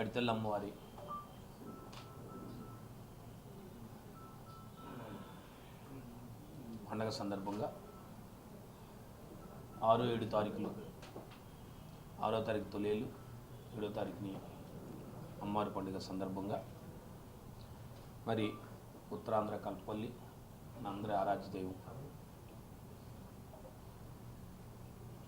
పైడితల్లి అమ్మవారి పండగ సందర్భంగా 6-7 తారీఖులు 6వ తారీఖు తొలేలు 7వ తారీఖుని అమ్మవారి పండుగ సందర్భంగా మరి ఉత్తరాంధ్ర కల్పల్లి అందరి ఆరాధ్య దైవం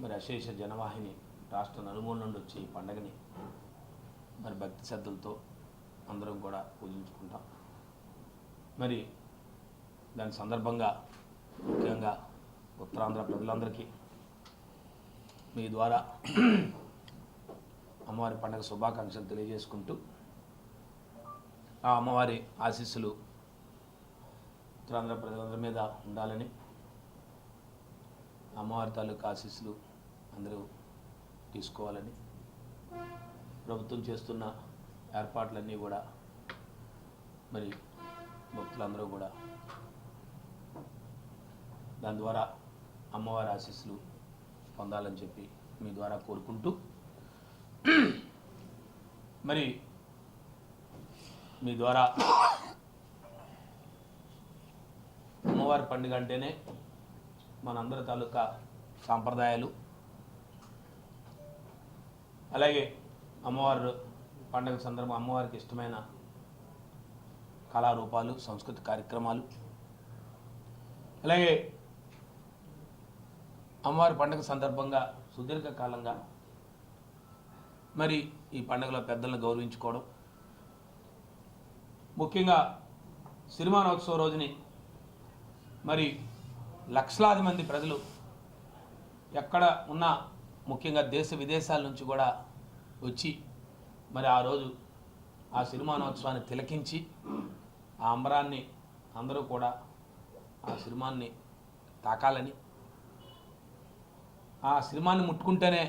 మరి అశేష జనవాహిని రాష్ట్ర నలుమూల నుండి వచ్చి ఈ పండుగని మరి భక్తి శ్రద్ధలతో అందరం కూడా పూజించుకుంటాం. మరి దాని సందర్భంగా ముఖ్యంగా ఉత్తరాంధ్ర ప్రజలందరికీ మీ ద్వారా అమ్మవారి పండుగ శుభాకాంక్షలు తెలియజేసుకుంటూ ఆ అమ్మవారి ఆశీస్సులు ఉత్తరాంధ్ర ప్రజలందరి మీద ఉండాలని, అమ్మవారి తాలూకు ఆశీస్సులు అందరూ తీసుకోవాలని, ప్రభుత్వం చేస్తున్న ఏర్పాట్లన్నీ కూడా మరి భక్తులందరూ కూడా దాని ద్వారా అమ్మవారి ఆశీస్సులు పొందాలని చెప్పి మీ ద్వారా కోరుకుంటూ మరి మీ ద్వారా అమ్మవారి పండుగ అంటేనే మనందరి తాలూకా సాంప్రదాయాలు, అలాగే అమ్మవారి పండుగ సందర్భం అమ్మవారికి ఇష్టమైన కళారూపాలు, సంస్కృతి కార్యక్రమాలు, అలాగే అమ్మవారి పండుగ సందర్భంగా సుదీర్ఘకాలంగా మరి ఈ పండుగలో పెద్దలను గౌరవించుకోవడం, ముఖ్యంగా సిరిమానోత్సవ రోజుని మరి లక్షలాది మంది ప్రజలు ఎక్కడ ఉన్నా, ముఖ్యంగా దేశ విదేశాల నుంచి కూడా వచ్చి మరి ఆ రోజు ఆ సిరిమానోత్సవాన్ని తిలకించి ఆ అంబరాన్ని అందరూ కూడా ఆ సిరిమాన్ని తాకాలని, ఆ సిరిమాన్ని ముట్టుకుంటేనే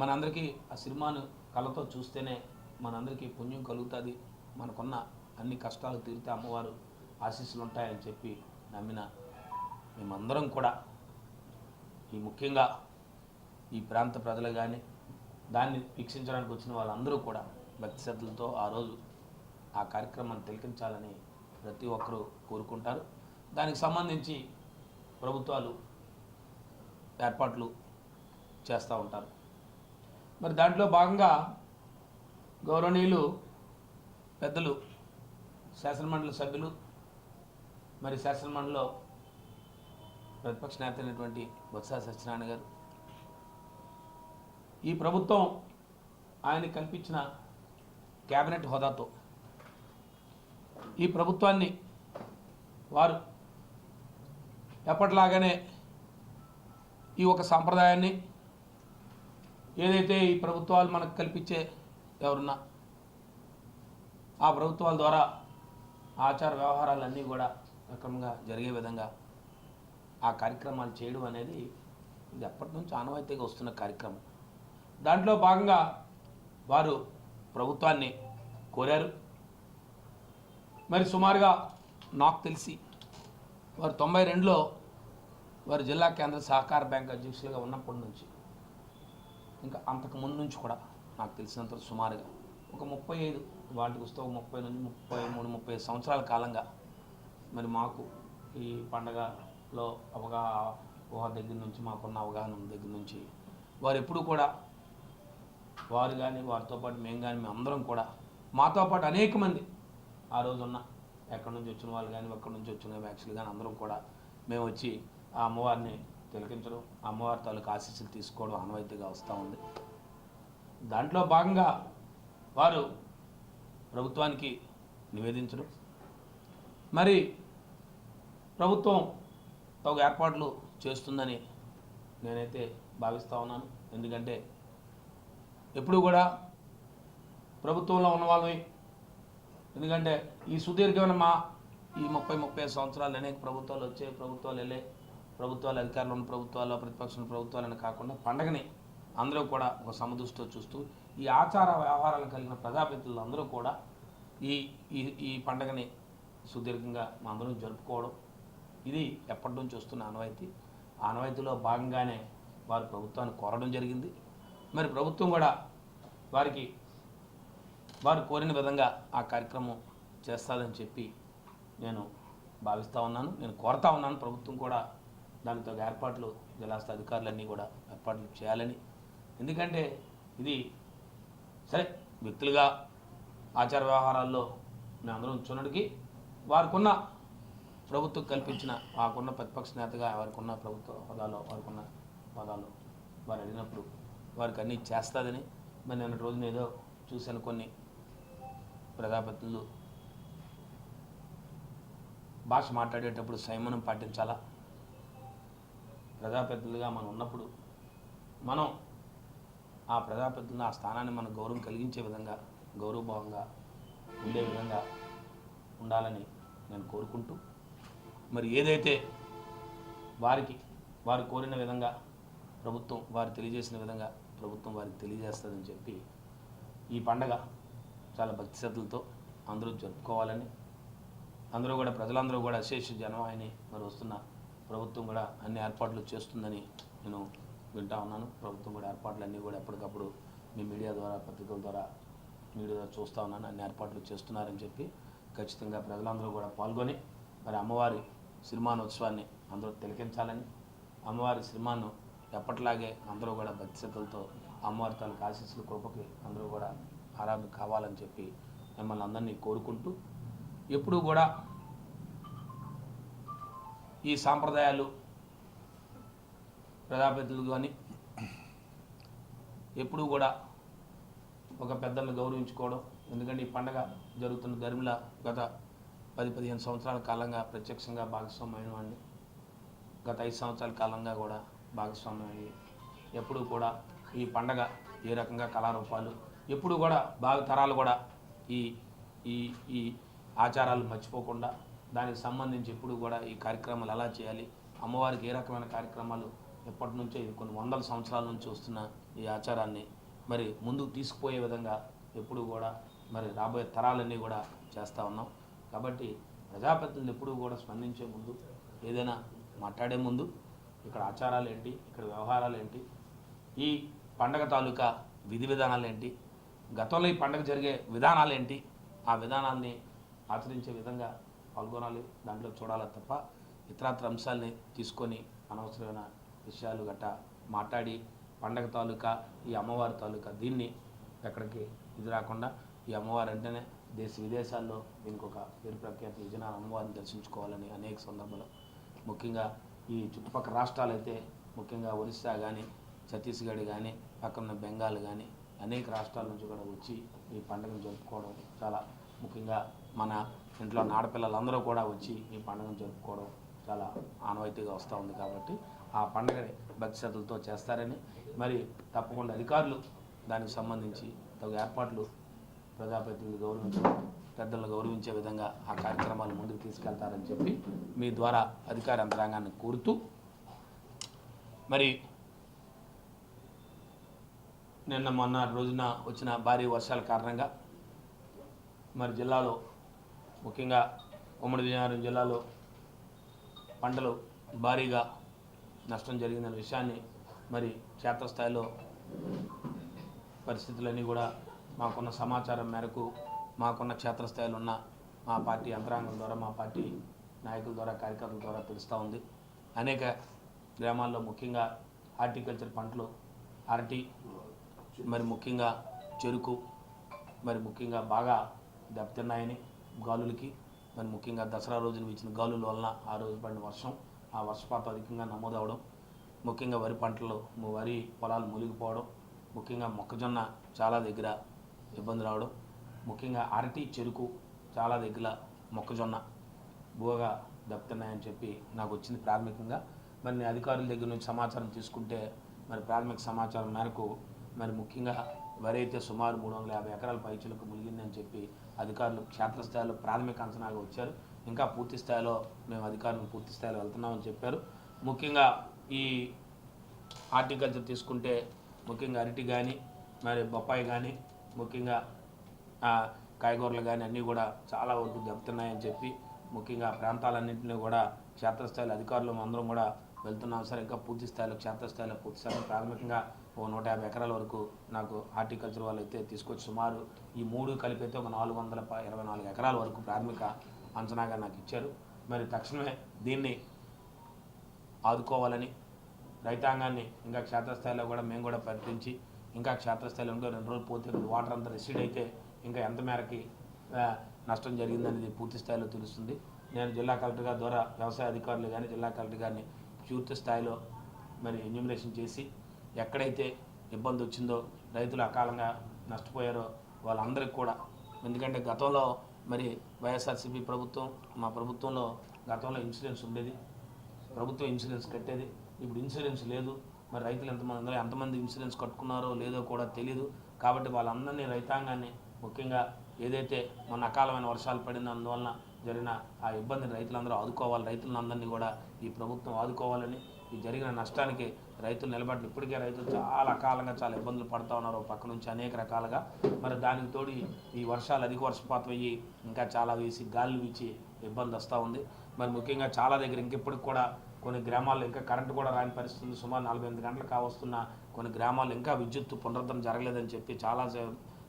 మనందరికీ ఆ సిరిమాను కళ్ళతో చూస్తేనే మనందరికీ పుణ్యం కలుగుతుంది, మనకున్న అన్ని కష్టాలు తీరితే అమ్మవారు ఆశీస్సులు ఉంటాయని చెప్పి నమ్మిన మేమందరం కూడా ఈ ముఖ్యంగా ఈ ప్రాంత ప్రజలు కానీ దాన్ని వీక్షించడానికి వచ్చిన వాళ్ళందరూ కూడా భక్తి శ్రద్ధలతో ఆ రోజు ఆ కార్యక్రమాన్ని తిలకించాలని ప్రతి ఒక్కరూ కోరుకుంటారు. దానికి సంబంధించి ప్రభుత్వాలు ఏర్పాట్లు చేస్తూ ఉంటారు. మరి దాంట్లో భాగంగా గౌరవనీయులు పెద్దలు శాసనమండలి సభ్యులు, మరి శాసనమండలిలో ప్రతిపక్ష నేత అయినటువంటి బొత్స సత్యనారాయణ గారు ఈ ప్రభుత్వం ఆయన కల్పించిన కేబినెట్ హోదాతో ఈ ప్రభుత్వాన్ని వారు ఎప్పటిలాగానే ఈ ఒక సాంప్రదాయాన్ని ఏదైతే ఈ ప్రభుత్వాలు మనకు కల్పించే ఎవరున్నా ఆ ప్రభుత్వాల ద్వారా ఆచార వ్యవహారాలన్నీ కూడా రకంగా జరిగే విధంగా ఆ కార్యక్రమాలు చేయడం అనేది ఇది ఎప్పటి నుంచి ఆనవాయితీగా వస్తున్న కార్యక్రమం. దాంట్లో భాగంగా వారు ప్రభుత్వాన్ని కోరారు. మరి సుమారుగా నాకు తెలిసి వారు 92లో వారు జిల్లా కేంద్ర సహకార బ్యాంక్ అధ్యక్షులుగా ఉన్నప్పటి నుంచి, ఇంకా అంతకు ముందు నుంచి కూడా నాకు తెలిసినంత సుమారుగా ఒక 35 వాటికి వస్తే 30 నుంచి 33-35 సంవత్సరాల కాలంగా మరి మాకు ఈ పండగలో ఊహ దగ్గర నుంచి మాకున్న అవగాహన దగ్గర నుంచి వారు ఎప్పుడు కూడా వారు కానీ వారితో పాటు మేము కానీ అందరం కూడా మాతో పాటు అనేక మంది ఆ రోజున్న ఎక్కడి నుంచి వచ్చిన వాళ్ళు కానీ ఎక్కడి నుంచి వచ్చిన వ్యాక్సిన్లు కానీ అందరం కూడా మేము వచ్చి ఆ అమ్మవారిని తిలకించడం, అమ్మవారి తాలూకు ఆశీస్సులు తీసుకోవడం ఆనవాయితీగా వస్తూ ఉంది. దాంట్లో భాగంగా వారు ప్రభుత్వానికి నివేదించడం, మరి ప్రభుత్వం తగు ఏర్పాట్లు చేస్తుందని నేనైతే భావిస్తూ ఉన్నాను. ఎందుకంటే ఎప్పుడు కూడా ప్రభుత్వంలో ఉన్న వాళ్ళని, ఎందుకంటే ఈ సుదీర్ఘమైన ఈ 30-35 సంవత్సరాలు అనేక ప్రభుత్వాలు వచ్చే, ప్రభుత్వాలు వెళ్ళే, ప్రభుత్వాలు అధికారులు ఉన్న ప్రభుత్వాలు, ప్రతిపక్ష ప్రభుత్వాలని కాకుండా పండగని అందరూ కూడా ఒక సమదృష్టితో చూస్తూ ఈ ఆచార వ్యవహారాలు కలిగిన ప్రజాప్రతినిధులు అందరూ కూడా ఈ ఈ ఈ పండగని సుదీర్ఘంగా మా అందరం జరుపుకోవడం ఇది ఎప్పటి నుంచి వస్తున్న ఆనవాయితీ. ఆనవాయితీలో భాగంగానే వారు ప్రభుత్వాన్ని కోరడం జరిగింది. మరి ప్రభుత్వం కూడా వారికి వారు కోరిన విధంగా ఆ కార్యక్రమం చేస్తాదని చెప్పి నేను భావిస్తూ ఉన్నాను. నేను కోరుతా ఉన్నాను ప్రభుత్వం కూడా దానితో ఏర్పాట్లు జిల్లాస్థాయి అధికారులన్నీ కూడా ఏర్పాట్లు చేయాలని. ఎందుకంటే ఇది సరే వ్యక్తులుగా ఆచార వ్యవహారాల్లో మేము అందరం ఉంచున్నటికి వారికున్న ప్రభుత్వం కల్పించిన వారికున్న ప్రతిపక్ష నేతగా వారికున్న ప్రభుత్వ హోదాలో వారికున్న హోదాలో వారు అడిగినప్పుడు వారికి అన్నీ చేస్తుందని మరి నిన్న రోజున ఏదో చూశాను. కొన్ని ప్రజాప్రతినిధులు భాష మాట్లాడేటప్పుడు సంయమనం పాటించాలా. ప్రజాప్రతినిధులుగా మనం ఉన్నప్పుడు మనం ఆ ప్రజాప్రతినిధులను ఆ స్థానాన్ని మన గౌరవం కలిగించే విధంగా గౌరవభావంగా ఉండే విధంగా ఉండాలని నేను కోరుకుంటూ మరి ఏదైతే వారు కోరిన విధంగా ప్రభుత్వం వారు తెలియజేసిన విధంగా ప్రభుత్వం వారికి తెలియజేస్తుందని చెప్పి ఈ పండగ చాలా భక్తి శ్రద్ధలతో అందరూ జరుపుకోవాలని, అందరూ కూడా ప్రజలందరూ కూడా అశేష జనవాహిని మరి వస్తున్న ప్రభుత్వం కూడా అన్ని ఏర్పాట్లు చేస్తుందని నేను వింటా ఉన్నాను. ప్రభుత్వం కూడా ఏర్పాట్లన్నీ కూడా ఎప్పటికప్పుడు మీ మీడియా ద్వారా పత్రికల ద్వారా మీడియా ద్వారా చూస్తూ ఉన్నాను. అన్ని ఏర్పాట్లు చేస్తున్నారని చెప్పి ఖచ్చితంగా ప్రజలందరూ కూడా పాల్గొని మరి అమ్మవారి సిరిమానోత్సవాన్ని అందరూ తిలకించాలని, అమ్మవారి సిరిమాను ఎప్పటిలాగే అందరూ కూడా భక్తి శ్రద్ధలతో అమ్మవారి తాలూకు ఆశీస్సుల కృపకి అందరూ కూడా ఆరాధన కావాలని చెప్పి మిమ్మల్ని అందరినీ కోరుకుంటూ ఎప్పుడూ కూడా ఈ సాంప్రదాయాలు ప్రజాప్రతినిధులు కానీ ఎప్పుడూ కూడా ఒక పెద్దలను గౌరవించుకోవడం. ఎందుకంటే ఈ పండగ జరుగుతున్న ధర్మిల గత 10-15 సంవత్సరాల కాలంగా ప్రత్యక్షంగా భాగస్వామ్యం అండి. గత 5 సంవత్సరాల కాలంగా కూడా భాగస్వామ్యం అయ్యి ఎప్పుడూ కూడా ఈ పండగ ఏ రకంగా కళారూపాలు ఎప్పుడు కూడా తరాలు కూడా ఈ ఈ ఈ ఆచారాలు మర్చిపోకుండా దానికి సంబంధించి ఎప్పుడు కూడా ఈ కార్యక్రమాలు ఎలా చేయాలి, అమ్మవారికి ఏ రకమైన కార్యక్రమాలు ఎప్పటి నుంచో ఇది కొన్ని వందల సంవత్సరాల నుంచి వస్తున్న ఈ ఆచారాన్ని మరి ముందుకు తీసుకుపోయే విధంగా ఎప్పుడు కూడా మరి రాబోయే తరాలన్నీ కూడా చేస్తూ ఉన్నాం. కాబట్టి ప్రజాప్రతినిధులు ఎప్పుడూ కూడా స్పందించే ముందు ఏదైనా మాట్లాడే ముందు ఇక్కడ ఆచారాలు ఏంటి, ఇక్కడ వ్యవహారాలు ఏంటి, ఈ పండగ తాలూకా విధి విధానాలు ఏంటి, గతంలో ఈ పండగ జరిగే విధానాలు ఏంటి, ఆ విధానాల్ని ఆచరించే విధంగా పాల్గొనాలి, దాంట్లో చూడాలి తప్ప ఇతరత్ర అంశాలని తీసుకొని అనవసరమైన విషయాలు గట్టా మాట్లాడి పండగ తాలూకా ఈ అమ్మవారి తాలూకా దీన్ని ఎక్కడికి ఇది రాకుండా ఈ అమ్మవారు అంటేనే దేశ విదేశాల్లో దీనికి ఒక పేరు ప్రఖ్యాతి జనాలు అమ్మవారిని దర్శించుకోవాలని అనేక సందర్భాలు ముఖ్యంగా ఈ చుట్టుపక్కల రాష్ట్రాలు అయితే ముఖ్యంగా ఒరిస్సా కానీ ఛత్తీస్గఢ్ కానీ పక్కన బెంగాల్ కానీ అనేక రాష్ట్రాల నుంచి కూడా వచ్చి ఈ పండుగను జరుపుకోవడం చాలా ముఖ్యంగా మన ఇంట్లో ఆడపిల్లలందరూ కూడా వచ్చి ఈ పండుగను జరుపుకోవడం చాలా ఆనవాయితీగా వస్తూ ఉంది. కాబట్టి ఆ పండుగని భక్తి శ్రద్ధలతో చేస్తారని మరి తప్పకుండా అధికారులు దానికి సంబంధించి తగు ఏర్పాట్లు ప్రజాప్రతినిధులు గౌరవించడం పెద్దలను గౌరవించే విధంగా ఆ కార్యక్రమాలు ముందుకు తీసుకెళ్తారని చెప్పి మీ ద్వారా అధికార యంత్రాంగాన్ని కోరుతూ మరి నిన్న మొన్న రోజున వచ్చిన భారీ వర్షాల కారణంగా మరి జిల్లాలో ముఖ్యంగా ఉమ్మడి విజయనగరం జిల్లాలో పంటలు భారీగా నష్టం జరిగిందనే విషయాన్ని మరి క్షేత్రస్థాయిలో పరిస్థితులన్నీ కూడా మాకున్న సమాచారం మేరకు మాకున్న క్షేత్రస్థాయిలో ఉన్న మా పార్టీ యంత్రాంగం ద్వారా మా పార్టీ నాయకుల ద్వారా కార్యకర్తల ద్వారా తెలుస్తూ ఉంది. అనేక గ్రామాల్లో ముఖ్యంగా హార్టికల్చర్ పంటలు అరటి మరి ముఖ్యంగా చెరుకు మరి ముఖ్యంగా బాగా దెబ్బతిన్నాయని గాలులకి మరి ముఖ్యంగా దసరా రోజున ఇచ్చిన గాలుల వలన ఆ రోజు పడిన వర్షం ఆ వర్షపాతం అధికంగా నమోదవడం ముఖ్యంగా వరి పంటలు వరి పొలాలు మునిగిపోవడం ముఖ్యంగా మొక్కజొన్న చాలా దగ్గర ఇబ్బంది రావడం ముఖ్యంగా అరటి చెరుకు చాలా దగ్గర మొక్కజొన్న బోగా దెబ్బతిన్నాయని చెప్పి నాకు వచ్చింది ప్రాథమికంగా. మరి నేను అధికారుల దగ్గర నుంచి సమాచారం తీసుకుంటే మరి ప్రాథమిక సమాచారం మేరకు మరి ముఖ్యంగా వరి అయితే సుమారు 350 ఎకరాల పైచులకు మునిగిందని చెప్పి అధికారులు క్షేత్రస్థాయిలో ప్రాథమిక అంచనాగా వచ్చారు. ఇంకా పూర్తి స్థాయిలో మేము అధికారులు పూర్తి స్థాయిలో వెళ్తున్నామని చెప్పారు. ముఖ్యంగా ఈ హార్టికల్చర్ తీసుకుంటే ముఖ్యంగా అరటి కానీ మరి బొప్పాయి కానీ ముఖ్యంగా కాయగూరలు కానీ అన్నీ కూడా చాలా వరకు దెబ్బతిన్నాయని చెప్పి ముఖ్యంగా ప్రాంతాలన్నింటినీ కూడా క్షేత్రస్థాయిలో అధికారులు అందరం కూడా వెళ్తున్నాం సార్. ఇంకా పూర్తి స్థాయిలో క్షేత్రస్థాయిలో పూర్తి స్థాయిలో ప్రాథమికంగా ఓ 150 ఎకరాల వరకు నాకు హార్టికల్చర్ వాళ్ళు అయితే తీసుకొచ్చి సుమారు ఈ 3 కలిపి అయితే ఒక 424 ఎకరాల వరకు ప్రాథమిక అంచనాగా నాకు ఇచ్చారు. మరి తక్షణమే దీన్ని ఆదుకోవాలని రైతాంగాన్ని ఇంకా క్షేత్రస్థాయిలో కూడా మేము కూడా ప్రకటించి ఇంకా క్షేత్రస్థాయిలో ఇంకా 2 రోజులు పోతే వాటర్ అంతా రిసీడ్ అయితే ఇంకా ఎంత మేరకి నష్టం జరిగిందనేది పూర్తి స్థాయిలో తెలుస్తుంది. నేను జిల్లా కలెక్టర్ గారి ద్వారా వ్యవసాయ అధికారులు కానీ జిల్లా కలెక్టర్ గారిని పూర్తి స్థాయిలో మరి ఎన్యూమినేషన్ చేసి ఎక్కడైతే ఇబ్బంది వచ్చిందో రైతులు అకాలంగా నష్టపోయారో వాళ్ళందరికీ కూడా, ఎందుకంటే గతంలో మరి వైఎస్ఆర్సీపీ ప్రభుత్వం మా ప్రభుత్వంలో గతంలో ఇన్సూరెన్స్ ఉండేది, ప్రభుత్వం ఇన్సూరెన్స్ కట్టేది. ఇప్పుడు ఇన్సూరెన్స్ లేదు. మరి రైతులు ఎంతమంది ఇన్సూరెన్స్ కట్టుకున్నారో లేదో కూడా తెలియదు. కాబట్టి వాళ్ళందరినీ రైతాంగాన్ని ముఖ్యంగా ఏదైతే మొన్న అకాలమైన వర్షాలు పడిన అందువలన జరిగిన ఆ ఇబ్బందిని రైతులందరూ ఆదుకోవాలి. రైతులందరినీ కూడా ఈ ప్రభుత్వం ఆదుకోవాలని, ఈ జరిగిన నష్టానికి రైతులు నిలబడి ఇప్పటికే రైతులు చాలా అకాలంగా చాలా ఇబ్బందులు పడుతూ ఉన్నారు పక్క నుంచి అనేక రకాలుగా. మరి దానికి తోడు ఈ వర్షాలు అధిక వర్షపాతం అయ్యి ఇంకా చాలా వేసి గాలులు వీచి ఇబ్బంది వస్తూ ఉంది. మరి ముఖ్యంగా చాలా దగ్గర ఇంకెప్పటికి కూడా కొన్ని గ్రామాల్లో ఇంకా కరెంటు కూడా రాని పరిస్థితుంది. సుమారు 48 గంటలు కావస్తున్న కొన్ని గ్రామాల్లో ఇంకా విద్యుత్ పునరుద్ధరణ జరగలేదని చెప్పి చాలా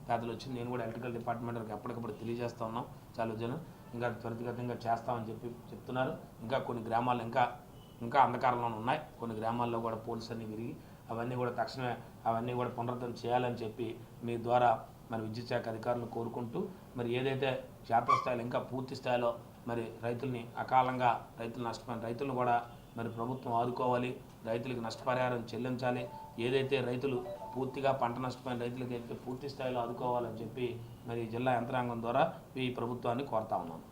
పేదలు వచ్చింది. నేను కూడా ఎలక్ట్రికల్ డిపార్ట్మెంట్కి ఎప్పటికప్పుడు తెలియజేస్తూ ఉన్నాం. చాలా జనం ఇంకా త్వరితగతంగా చేస్తామని చెప్తున్నారు. ఇంకా కొన్ని గ్రామాలు ఇంకా అంధకారంలో ఉన్నాయి. కొన్ని గ్రామాల్లో కూడా పోలీసు అన్ని విరిగి అవన్నీ కూడా తక్షణమే అవన్నీ కూడా పునరుద్ధరణ చేయాలని చెప్పి మీ ద్వారా మరి విద్యుత్ శాఖ అధికారులను కోరుకుంటూ, మరి ఏదైతే క్షేత్రస్థాయిలో ఇంకా పూర్తి స్థాయిలో మరి రైతుల్ని అకాలంగా రైతులు నష్టపోయిన రైతులను కూడా మరి ప్రభుత్వం ఆదుకోవాలి, రైతులకు నష్టపరిహారం చెల్లించాలి. ఏదైతే రైతులు పూర్తిగా పంట నష్టపోయిన రైతులకి అయితే పూర్తి స్థాయిలో ఆదుకోవాలని చెప్పి మరి జిల్లా యంత్రాంగం ద్వారా ఈ ప్రభుత్వాన్ని కోరుతా ఉన్నాను.